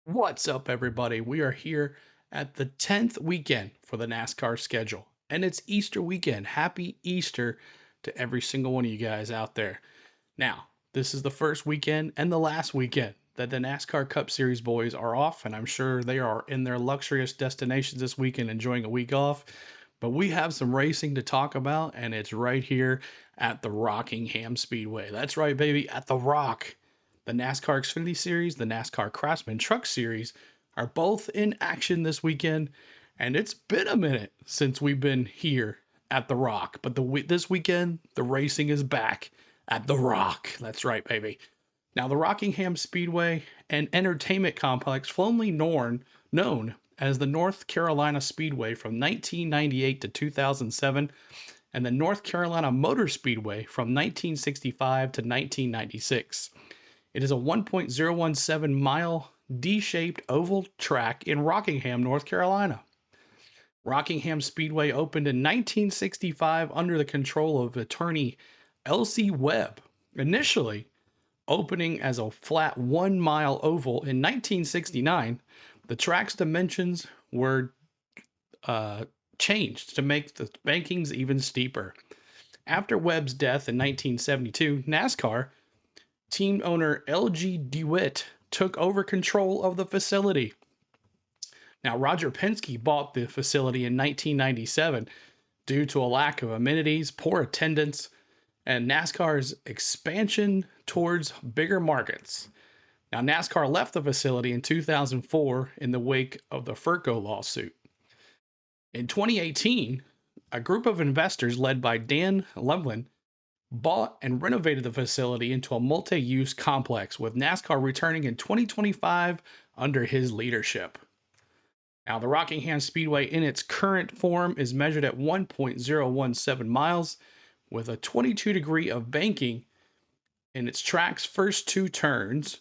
What's up, everybody? We are here at the 10th weekend for the NASCAR schedule, and it's Easter weekend. Happy Easter to every single one of you guys out there. Now, this is the first weekend and the last weekend that the NASCAR Cup Series boys are off, and I'm sure they are in their luxurious destinations this weekend enjoying a week off. But we have some racing to talk about, and it's right here at the Rockingham Speedway. That's right, baby, at the Rock. The NASCAR Xfinity Series, the NASCAR Craftsman Truck Series are both in action this weekend, and it's been a minute since we've been here at the Rock. But this weekend, the racing is back at the Rock. That's right, baby. Now, the Rockingham Speedway and Entertainment Complex, formerly known as the North Carolina Speedway from 1998 to 2007, and the North Carolina Motor Speedway from 1965 to 1996. It is a 1.017 mile D-shaped oval track in Rockingham, North Carolina. Rockingham Speedway opened in 1965 under the control of attorney L.C. Webb, initially opening as a flat 1 mile oval in 1969. The track's dimensions were changed to make the bankings even steeper. After Webb's death in 1972, NASCAR team owner L.G. DeWitt took over control of the facility. Now, Roger Penske bought the facility in 1997 due to a lack of amenities, poor attendance, and NASCAR's expansion towards bigger markets. Now, NASCAR left the facility in 2004 in the wake of the FERCO lawsuit. In 2018, a group of investors led by Dan Lemlin bought and renovated the facility into a multi-use complex, with NASCAR returning in 2025 under his leadership. Now, the Rockingham Speedway in its current form is measured at 1.017 miles with a 22 degree of banking in its track's first two turns,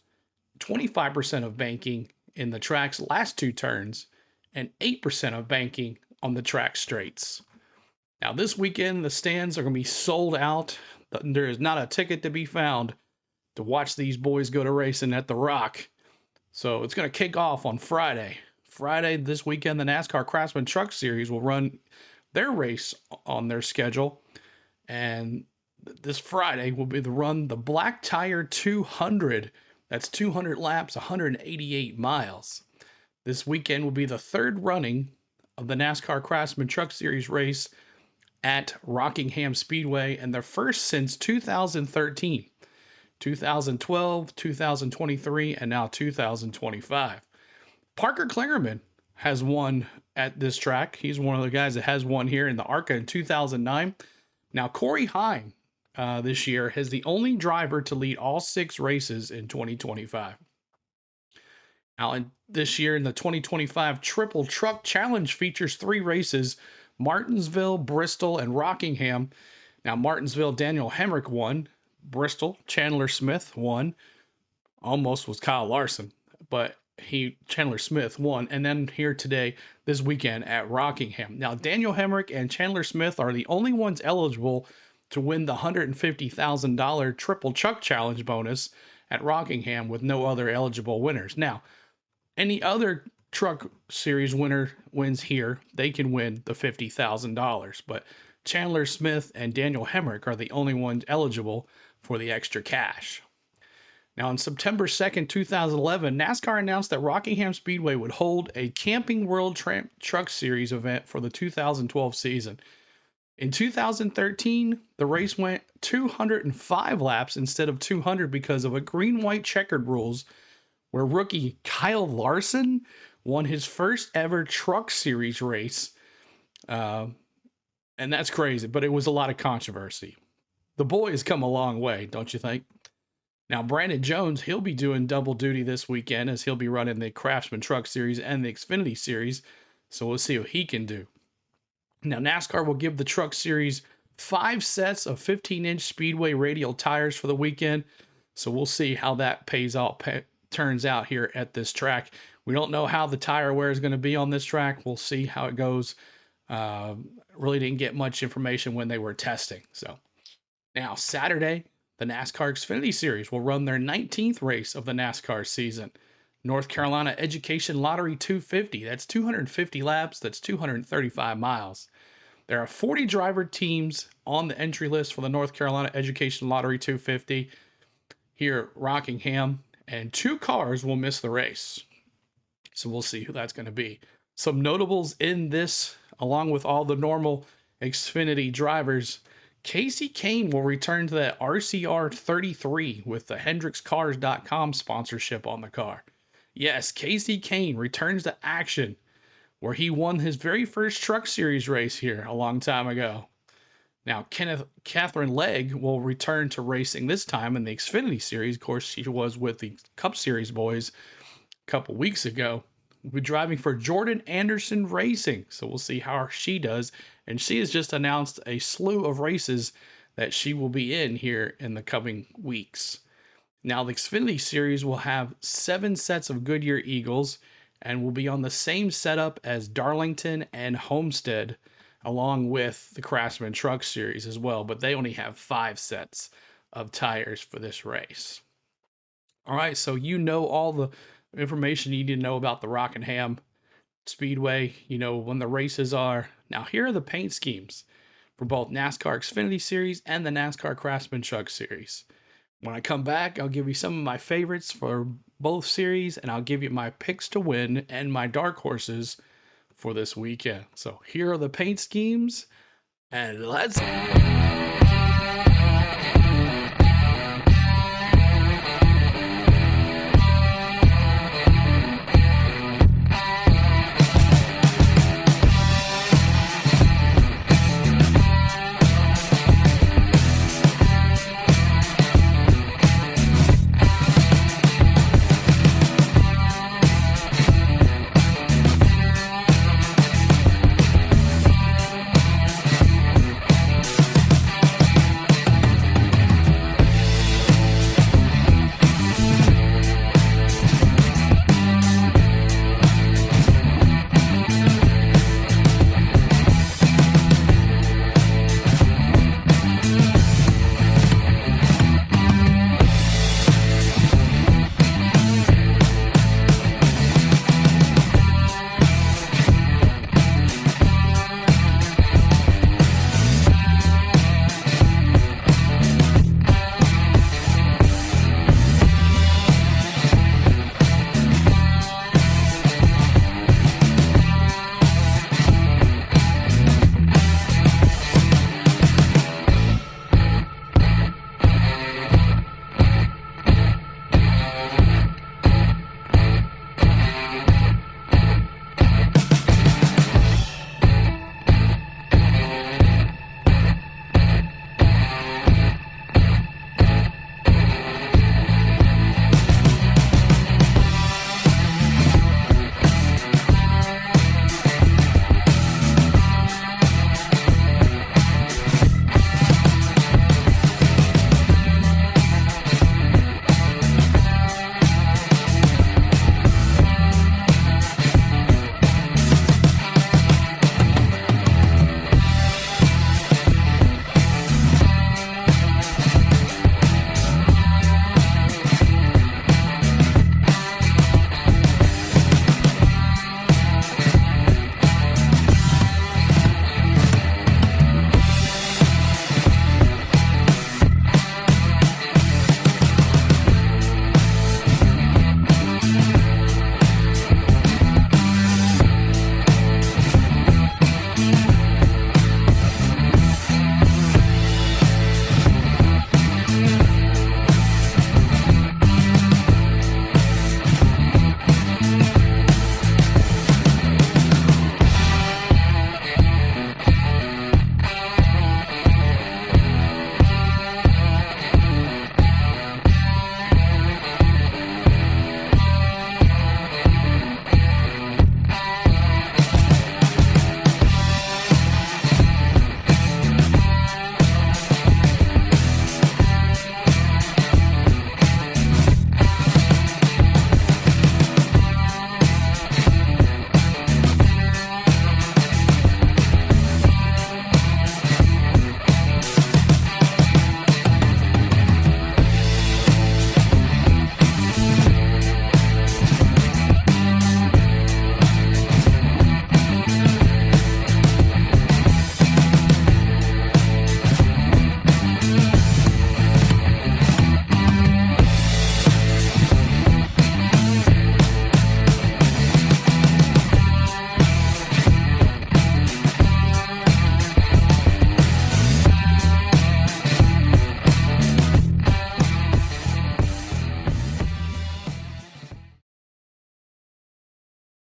25% of banking in the track's last two turns, and 8% of banking on the track straights. Now, this weekend, the stands are going to be sold out. There is not a ticket to be found to watch these boys go to racing at the Rock. So it's going to kick off on Friday. Friday this weekend, the NASCAR Craftsman Truck Series will run their race on their schedule. And this Friday will be the Black Tire 200. That's 200 laps, 188 miles. This weekend will be the third running of the NASCAR Craftsman Truck Series race at Rockingham Speedway, and their first since 2013, 2012, 2023, and now 2025. Parker Kligerman has won at this track. He's one of the guys that has won here in the ARCA in 2009. Now, Corey Hine this year is the only driver to lead all 6 races in 2025. Now, this year in the 2025 Triple Truck Challenge features 3 races: Martinsville, Bristol, and Rockingham. Now, Martinsville, Daniel Hemrick won. Bristol, Chandler Smith won. Almost was Kyle Larson, but Chandler Smith won. And then here today, this weekend at Rockingham. Now, Daniel Hemrick and Chandler Smith are the only ones eligible to win the $150,000 Triple Truck Challenge bonus at Rockingham, with no other eligible winners. Now, any other truck series winner wins here, they can win the $50,000. But Chandler Smith and Daniel Hemrick are the only ones eligible for the extra cash. Now, on September 2nd, 2011, NASCAR announced that Rockingham Speedway would hold a Camping World Truck Series event for the 2012 season. In 2013, the race went 205 laps instead of 200 because of a green-white checkered rules, where rookie Kyle Larson won his first ever Truck Series race. And that's crazy, but it was a lot of controversy. The boys come a long way, don't you think? Now, Brandon Jones, he'll be doing double duty this weekend, as he'll be running the Craftsman Truck Series and the Xfinity Series. So we'll see what he can do. Now, NASCAR will give the Truck Series 5 sets of 15-inch Speedway radial tires for the weekend. So we'll see how that turns out here at this track. We don't know how the tire wear is going to be on this track. We'll see how it goes. Really didn't get much information when they were testing. So now, Saturday, the NASCAR Xfinity Series will run their 19th race of the NASCAR season. North Carolina Education Lottery 250. That's 250 laps. That's 235 miles. There are 40 driver teams on the entry list for the North Carolina Education Lottery 250 here at Rockingham, and 2 cars will miss the race. So we'll see who that's going to be. Some notables in this, along with all the normal Xfinity drivers. Casey Kane will return to that RCR 33 with the HendricksCars.com sponsorship on the car. Yes, Casey Kane returns to action, where he won his very first Truck Series race here a long time ago. Now, Catherine Legg will return to racing this time in the Xfinity Series. Of course, she was with the Cup Series boys a couple weeks ago. We'll be driving for Jordan Anderson Racing, so we'll see how she does. And she has just announced a slew of races that she will be in here in the coming weeks. Now, the Xfinity Series will have 7 sets of Goodyear Eagles and will be on the same setup as Darlington and Homestead, along with the Craftsman Truck Series as well, but they only have 5 sets of tires for this race. All right, so you know all the information you need to know about the Rockingham Speedway, you know when the races are. Now, here are the paint schemes for both NASCAR Xfinity Series and the NASCAR Craftsman Truck Series. When I come back, I'll give you some of my favorites for both series, and I'll give you my picks to win and my dark horses for this weekend. So here are the paint schemes, and let's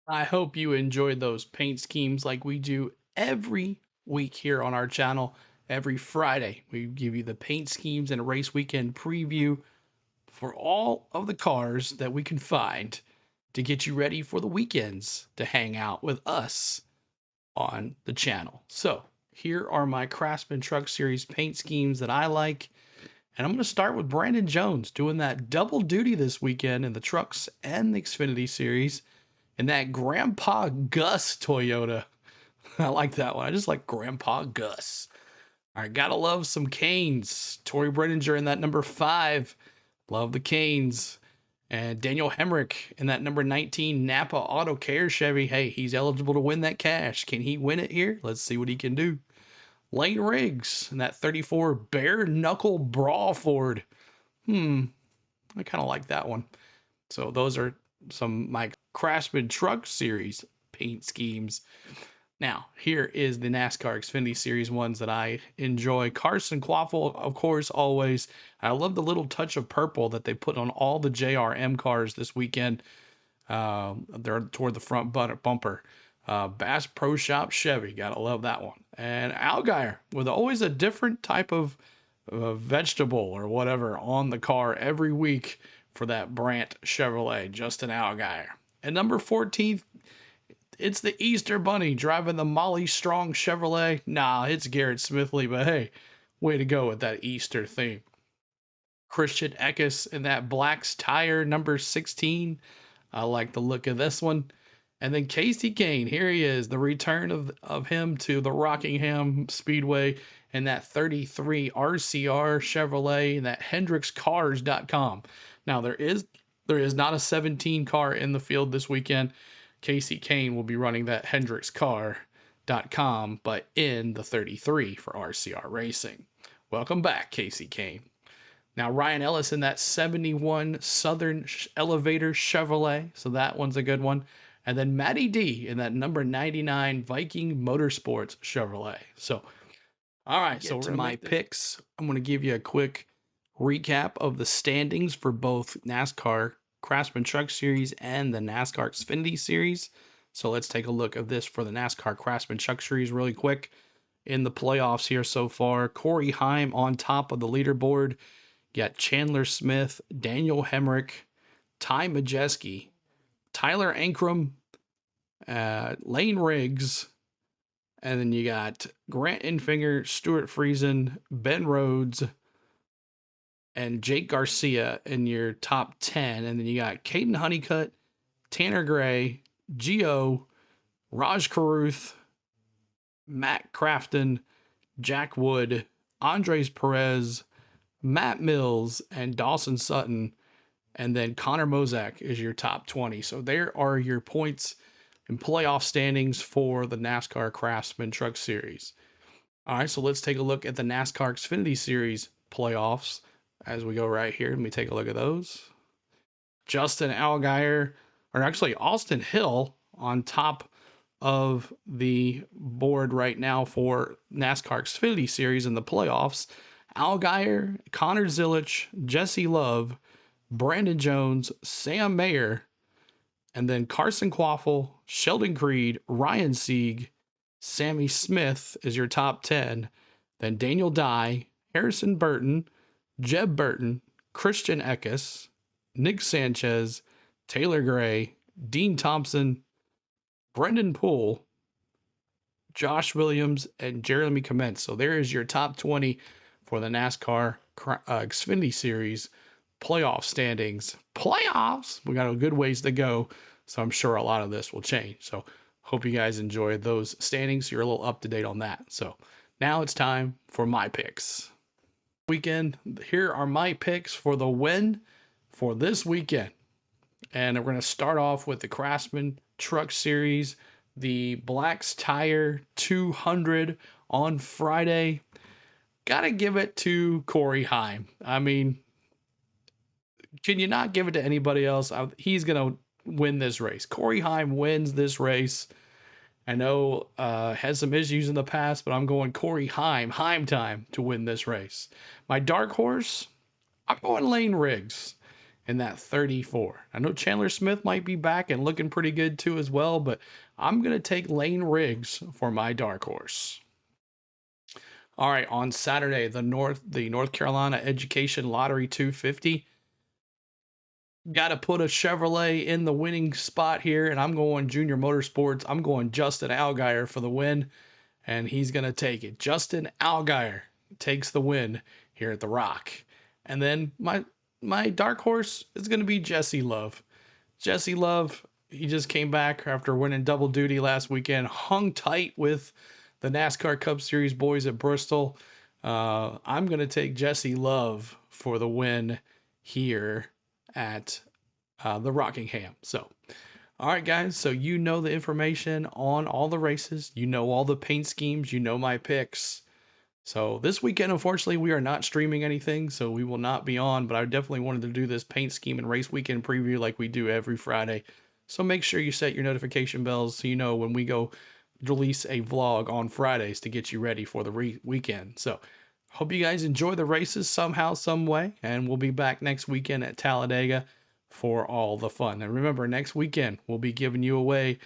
I hope you enjoyed those paint schemes like we do every week here on our channel. Every Friday, we give you the paint schemes and a race weekend preview for all of the cars that we can find to get you ready for the weekends to hang out with us on the channel. So, here are my Craftsman Truck Series paint schemes that I like. And I'm going to start with Brandon Jones doing that double duty this weekend in the trucks and the Xfinity Series in that Grandpa Gus Toyota. I like that one. I just like Grandpa Gus. All right, gotta love some Canes. Tori Brenninger in that number 5. Love the Canes. And Daniel Hemrick in that number 19 Napa Auto Care Chevy. Hey, he's eligible to win that cash. Can he win it here? Let's see what he can do. Lane Riggs in that 34 Bare Knuckle Brawl Ford. I kind of like that one. So those are some my Craftsman Truck Series paint schemes. Now, here is the NASCAR Xfinity Series ones that I enjoy. Carson Quaffle, of course, always. I love the little touch of purple that they put on all the JRM cars this weekend. They're toward the front bumper. Bass Pro Shop Chevy, gotta love that one. And Allgaier with always a different type of vegetable or whatever on the car every week for that Brandt Chevrolet, Justin Allgaier. And number 14, it's the Easter Bunny driving the Molly Strong Chevrolet. Nah, it's Garrett Smithley, but hey, way to go with that Easter theme. Christian Eckes in that Black's Tire number 16. I like the look of this one. And then Casey Kane, here he is, the return of him to the Rockingham Speedway and that 33 RCR Chevrolet and that HendricksCars.com. Now there is not a 17 car in the field this weekend. Casey Kane will be running that HendricksCar.com, but in the 33 for RCR Racing. Welcome back, Casey Kane. Now, Ryan Ellis in that 71 Southern Elevator Chevrolet, so that one's a good one. And then Matty D in that number 99 Viking Motorsports Chevrolet. So, all right, so to my picks, I'm going to give you a quick recap of the standings for both NASCAR Craftsman Truck Series and the NASCAR Xfinity Series. So let's take a look at this for the NASCAR Craftsman Truck Series really quick. In the playoffs here so far, Corey Heim on top of the leaderboard. You got Chandler Smith, Daniel Hemrick, Ty Majeski, Tyler Ankrum, Lane Riggs, and then you got Grant Enfinger, Stuart Friesen, Ben Rhodes, and Jake Garcia in your top 10. And then you got Caden Honeycutt, Tanner Gray, Gio, Raj Caruth, Matt Crafton, Jack Wood, Andres Perez, Matt Mills, and Dawson Sutton. And then Connor Mozak is your top 20. So there are your points and playoff standings for the NASCAR Craftsman Truck Series. All right, so let's take a look at the NASCAR Xfinity Series playoffs as we go right here. Let me take a look at those. Justin Allgaier, or actually Austin Hill, on top of the board right now for NASCAR Xfinity Series in the playoffs. Allgaier, Connor Zillich, Jesse Love, Brandon Jones, Sam Mayer, and then Carson Quaffle, Sheldon Creed, Ryan Sieg, Sammy Smith is your top 10. Then Daniel Dye, Harrison Burton, Jeb Burton, Christian Eckes, Nick Sanchez, Taylor Gray, Dean Thompson, Brendan Poole, Josh Williams, and Jeremy Commence. So there is your top 20 for the NASCAR Xfinity Series playoff standings. Playoffs! We got a good ways to go, so I'm sure a lot of this will change. So hope you guys enjoyed those standings. You're a little up to date on that. So now it's time for my picks. Weekend, here are my picks for the win for this weekend. And we're going to start off with the Craftsman Truck Series, the Black's Tire 200 on Friday. Gotta give it to Corey Heim. I mean, can you not give it to anybody else? He's going to win this race. Corey Heim wins this race. I know has some issues in the past, but I'm going Corey Heim time to win this race. My dark horse, I'm going Lane Riggs. in that 34. I know Chandler Smith might be back and looking pretty good too as well, but I'm going to take Lane Riggs for my dark horse. All right, on Saturday, the North Carolina Education Lottery 250. Got to put a Chevrolet in the winning spot here, and I'm going Junior Motorsports. I'm going Justin Allgaier for the win, and he's going to take it. Justin Allgaier takes the win here at the Rock. And then my dark horse is going to be Jesse Love. Jesse Love, he just came back after winning double duty last weekend, hung tight with the NASCAR Cup Series boys at Bristol. I'm going to take Jesse Love for the win here at the Rockingham. So, all right, guys. So you know the information on all the races. You know all the paint schemes. You know my picks. So this weekend, unfortunately, we are not streaming anything, so we will not be on, but I definitely wanted to do this paint scheme and race weekend preview like we do every Friday. So make sure you set your notification bells so you know when we go release a vlog on Fridays to get you ready for the weekend. So hope you guys enjoy the races somehow, some way, and we'll be back next weekend at Talladega for all the fun. And remember, next weekend, we'll be giving you away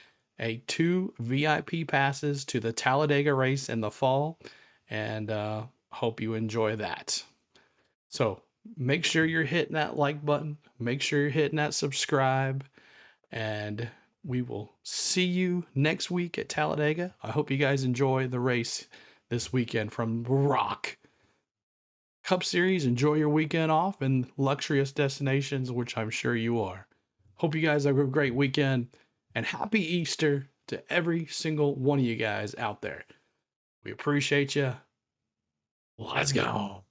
2 VIP passes to the Talladega race in the fall, and hope you enjoy that. So make sure you're hitting that like button, make sure you're hitting that subscribe, and we will see you next week at Talladega. I hope you guys enjoy the race this weekend from Rock Cup Series. Enjoy your weekend off in luxurious destinations, which I'm sure you are. Hope you guys have a great weekend, and happy Easter to every single one of you guys out there. We appreciate you. Let's go.